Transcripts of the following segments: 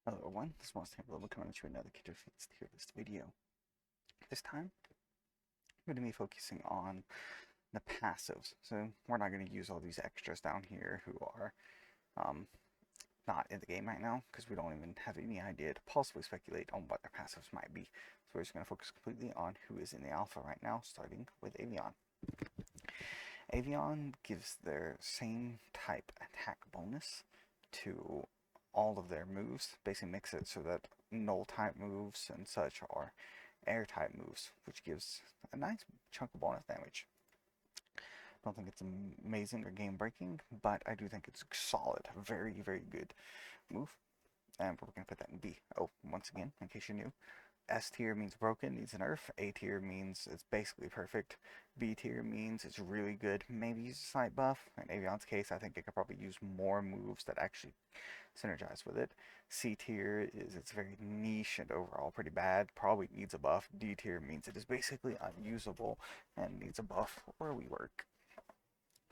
Hello everyone, this is Monstertaming coming at you another Kindred tier list video. This time, I'm going to be focusing on the passives. So we're not going to use all these extras down here who are um, not in the game right now because we don't even have any idea to possibly speculate on what their passives might be. So we're just going to focus completely on who is in the alpha right now, starting with Avion. Avion gives their same type attack bonus to all of their moves. Basically makes it so that null type moves and such are air type moves, which gives a nice chunk of bonus damage. I don't think it's amazing or game breaking, but I do think it's solid. Very, very good move. And we're going to put that in B. Oh, once again, in case you're new, S tier means broken, needs a nerf. A tier means it's basically perfect. B tier means it's really good, maybe use a slight buff. In Avion's case, I think it could probably use more moves that actually synergize with it. C tier is it's very niche and overall pretty bad, probably needs a buff. D tier means it is basically unusable and needs a buff where we work.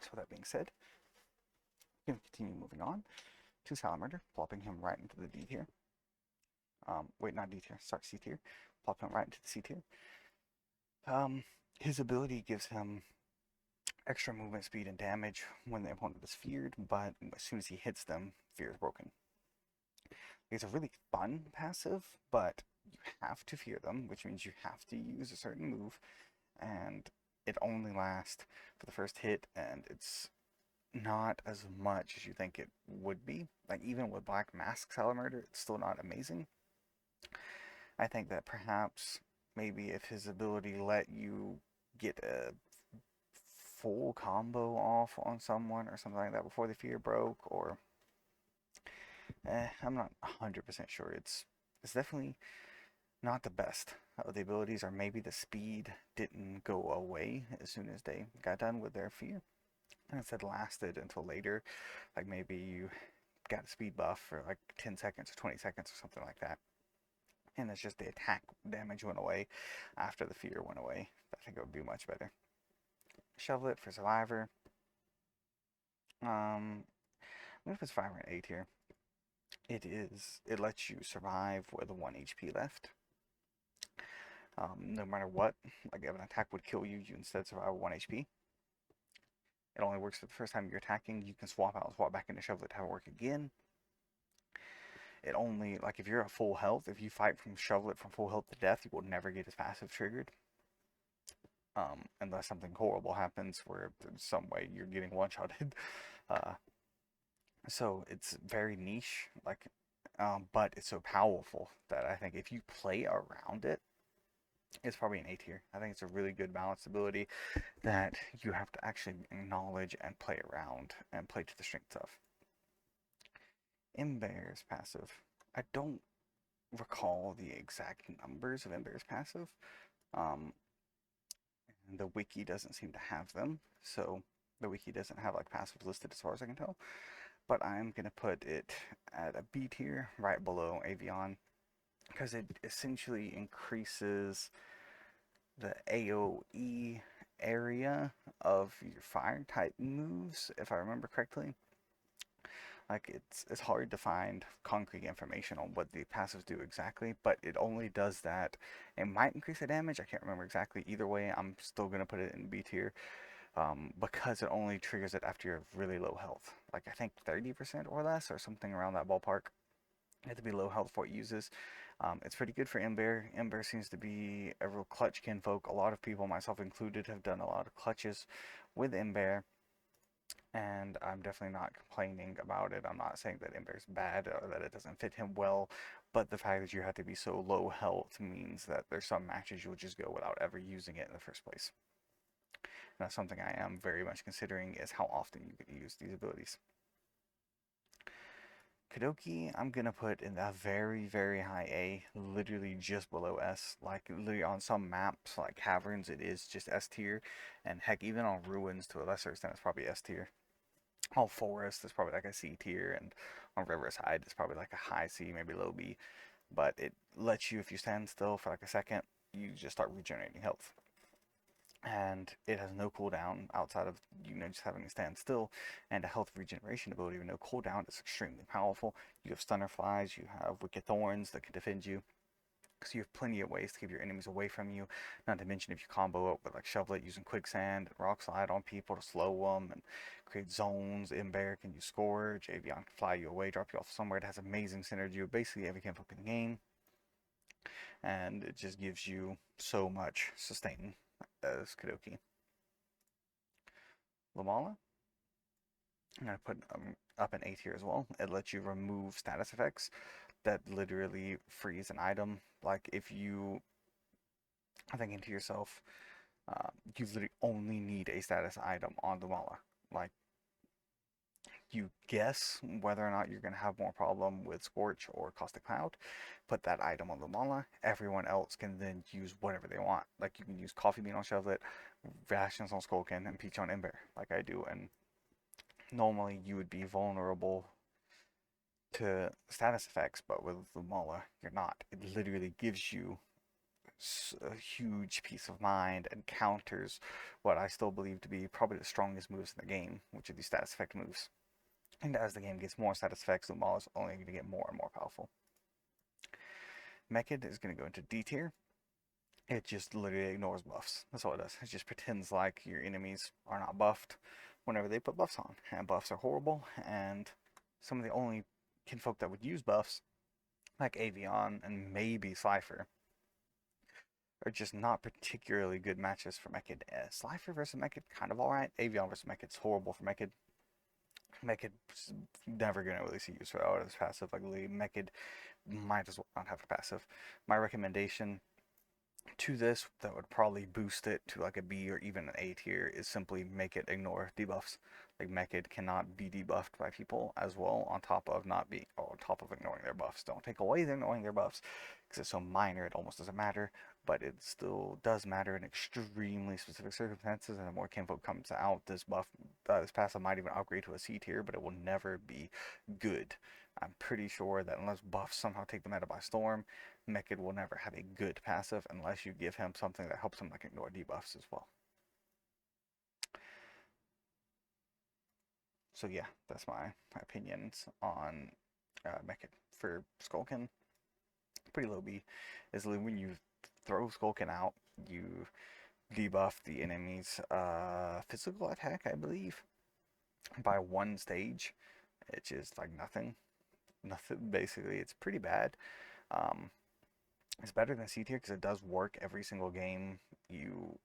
So that being said, we're going to continue moving on to Salamander, plopping him right into the D tier. Wait, not D tier, sorry, C tier. Plop him right into the C tier. His ability gives him extra movement speed and damage when the opponent is feared, but as soon as he hits them, fear is broken. It's a really fun passive, but you have to fear them, which means you have to use a certain move, and it only lasts for the first hit, and it's not as much as you think it would be. Like, even with Black Mask Salamander, it's still not amazing. I think that perhaps maybe if his ability let you get a full combo off on someone or something like that before the fear broke, or I'm not 100% sure. It's definitely not the best of the abilities, or maybe the speed didn't go away as soon as they got done with their fear, and instead lasted until later. Like maybe you got a speed buff for like 10 seconds or 20 seconds or something like that. And it's just the attack damage went away after the fear went away. I think it would be much better. Shovel it for Survivor. I'm gonna put Survivor in A tier. It lets you survive with 1 HP left. No matter what, like if an attack would kill you, you instead survive with 1 HP. It only works for the first time you're attacking. You can swap out and swap back into Shovel it to have it work again. It only, like if you're at full health, if you fight from Shovel it from full health to death, you will never get his passive triggered. Unless something horrible happens where there's some way you're getting one-shotted. Uh, so it's very niche, like, but it's so powerful that I think if you play around it, it's probably an A tier. I think it's a really good balanced ability that you have to actually acknowledge and play around and play to the strengths of. Embear's passive. I don't recall the exact numbers of Embear's passive. Um, and the wiki doesn't seem to have them, so the wiki doesn't have like passives listed as far as I can tell. But I'm gonna put it at a B tier, right below Avion, because it essentially increases the AoE area of your fire type moves, if I remember correctly. Like it's hard to find concrete information on what the passives do exactly, but it only does that. It might increase the damage. I can't remember exactly. Either way, I'm still gonna put it in B tier because it only triggers it after you have really low health. Like I think 30% or less, or something around that ballpark. You have to be low health before it uses. It's pretty good for Ember. Ember seems to be a real clutch kinfolk. A lot of people, myself included, have done a lot of clutches with Ember, and I'm definitely not complaining about it. I'm not saying that Ember's bad or that it doesn't fit him well, but the fact that you have to be so low health means that there's some matches you'll just go without ever using it in the first place. And that's something I am very much considering, is how often you can use these abilities. Kadoki, I'm gonna put in a very, very high A, literally just below S. Like, literally on some maps, like Caverns, it is just S tier, and heck, even on Ruins to a lesser extent, it's probably S tier. On Forest, it's probably like a C tier, and on Riverside, it's probably like a high C, maybe low B. But it lets you, if you stand still for like a second, you just start regenerating health. and it has no cooldown outside of just having to stand still, and a health regeneration ability with no cooldown. It's extremely powerful. You have stunner flies, you have wicked thorns that can defend you. So you have plenty of ways to keep your enemies away from you. Not to mention if you combo up with like Shovelet using Quicksand and Rock Slide on people to slow them and create zones. Ember can use Scourge. Avion can fly you away, drop you off somewhere. It has amazing synergy with basically every kinfolk in the game. And it just gives you so much sustain as Kadoki. Lamala, I'm going to put up an A tier as well. It lets you remove status effects that literally freeze an item. Like if you are thinking to yourself, you literally only need a status item on the Mala. Like, you guess whether or not you're going to have more problem with Scorch or Caustic Cloud, put that item on the Mala. Everyone else can then use whatever they want. Like, you can use Coffee Bean on Shovelet, Rations on Skulkin, and Peach on Ember, like I do. And normally you would be vulnerable to status effects, but with the Mala, you're not. It literally gives you a huge peace of mind and counters what I still believe to be probably the strongest moves in the game, which are these status effect moves. And as the game gets more status effects, the Maul is only going to get more and more powerful. Mechid is going to go into D tier. It just literally ignores buffs. That's all it does. It just pretends like your enemies are not buffed whenever they put buffs on. And buffs are horrible, and some of the only kinfolk that would use buffs, like Avion and maybe Slifer, are just not particularly good matches for Mechid. Slifer versus Mechid, kind of alright. Avion versus Mechid's horrible for Mechid. Mechid's never going to really see use for out as passive. Like, Mechid might as well not have a passive. My recommendation to this that would probably boost it to like a B or even an A tier is simply make it ignore debuffs. Like, Mechid cannot be debuffed by people as well, on top of not being, on top of ignoring their buffs. Don't take away their ignoring their buffs, because it's so minor it almost doesn't matter, but it still does matter in extremely specific circumstances. And the more kinfolk comes out, this buff, this passive might even upgrade to a C tier, but it will never be good. I'm pretty sure that unless buffs somehow take the meta by storm, Mechid will never have a good passive unless you give him something that helps him like ignore debuffs as well. So yeah, that's my opinions on Mechid. For Skulkin, pretty low B. Is when you throw Skulkin out, you debuff the enemy's physical attack, I believe, by one stage. It's just like nothing. Nothing, basically. It's pretty bad. Um, it's better than C tier because it does work every single game.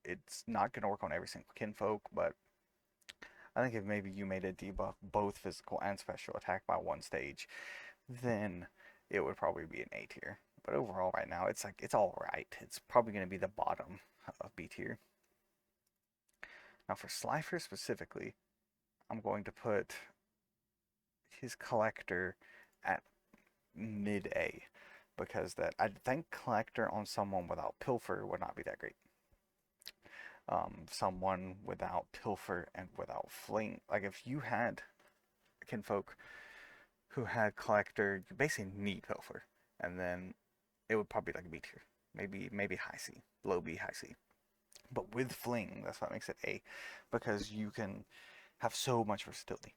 It's not going to work on every single kinfolk, but I think if maybe you made it debuff both physical and special attack by one stage, then it would probably be an A tier. But overall, right now, it's like, it's all right. It's probably going to be the bottom of B tier. Now for Slifer specifically, I'm going to put his collector at mid A, because that I think collector on someone without pilfer would not be that great. Someone without pilfer and without fling, like if you had kinfolk who had collector, you basically need pilfer, and then it would probably be like a B tier, maybe high C, low B, high C. But with fling, that's what makes it A, because you can have so much versatility.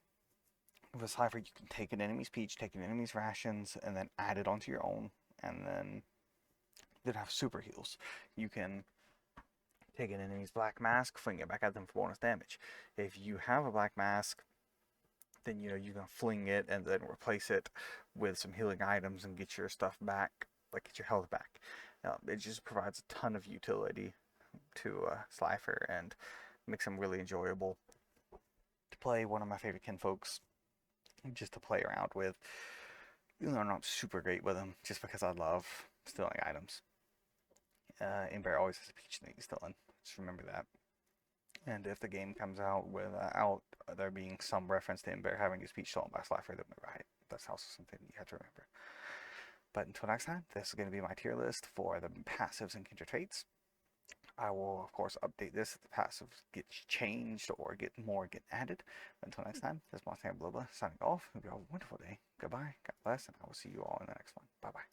With Slifer, you can take an enemy's peach, take an enemy's rations, and then add it onto your own, and then have super heals. You can take an enemy's black mask, fling it back at them for bonus damage. If you have a black mask, then you can fling it and then replace it with some healing items and get your stuff back, like get your health back. It just provides a ton of utility to Slifer and makes him really enjoyable to play. One of my favorite kinfolks just to play around with, even though I'm not super great with him, just because I love stealing items. Ember always has a peach that he's stealing. Just remember that. And if the game comes out without there being some reference to Ember having his peach stolen by Slifer, then we're right. That's also something you have to remember. But until next time, this is going to be my tier list for the passives and Kindred traits. I will, of course, update this if the passives get changed or get added. But until next time, this is Monstertaming Bisloba signing off. Hope you all have a wonderful day. Goodbye, God bless, and I will see you all in the next one. Bye-bye.